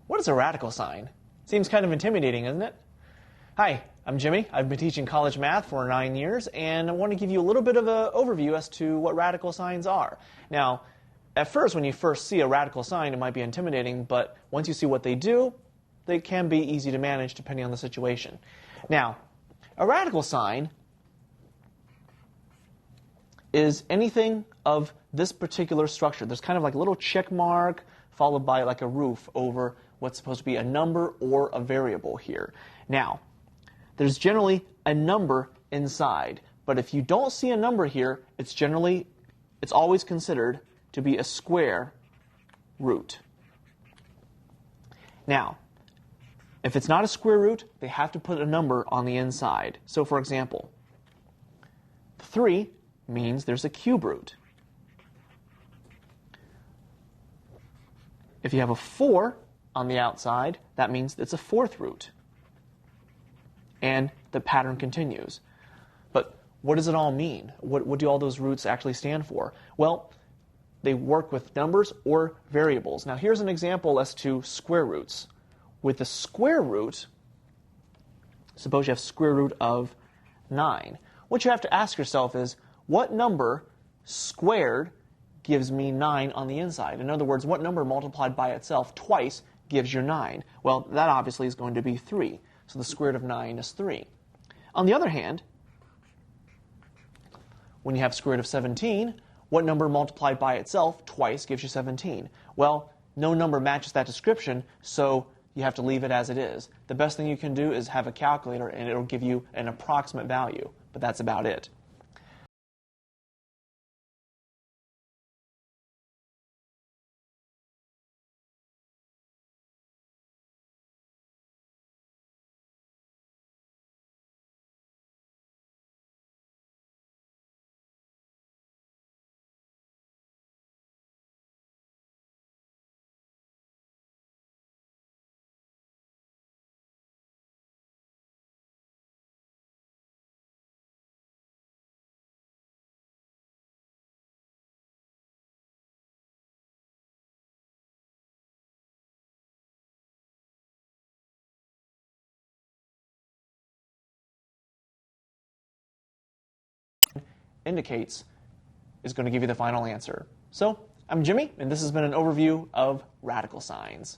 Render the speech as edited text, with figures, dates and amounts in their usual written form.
What is a radical sign? Seems kind of intimidating, isn't it? Hi, I'm Jimmy. I've been teaching college math for 9 years, and I want to give you a little bit of an overview as to what radical signs are. Now, at first, when you first see a radical sign, it might be intimidating, but once you see what they do, they can be easy to manage depending on the situation. Now, a radical sign is anything of this particular structure. There's kind of like a little check mark followed by like a roof over what's supposed to be a number or a variable here. Now, there's generally a number inside, but if you don't see a number here, it's always considered to be a square root. Now, if it's not a square root, they have to put a number on the inside. So for example, 3 means there's a cube root. If you have a 4 on the outside, that means it's a fourth root. And the pattern continues. But what does it all mean? What do all those roots actually stand for? Well, they work with numbers or variables. Now here's an example as to square roots. With the square root, suppose you have square root of 9. What you have to ask yourself is, what number squared gives me 9 on the inside? In other words, what number multiplied by itself twice gives you 9? Well, that obviously is going to be 3. So the square root of 9 is 3. On the other hand, when you have square root of 17, what number multiplied by itself twice gives you 17? Well, no number matches that description, so you have to leave it as it is. The best thing you can do is have a calculator, and it'll give you an approximate value, but that's about it. Indicates is going to give you the final answer. So, I'm Jimmy, and this has been an overview of radical signs.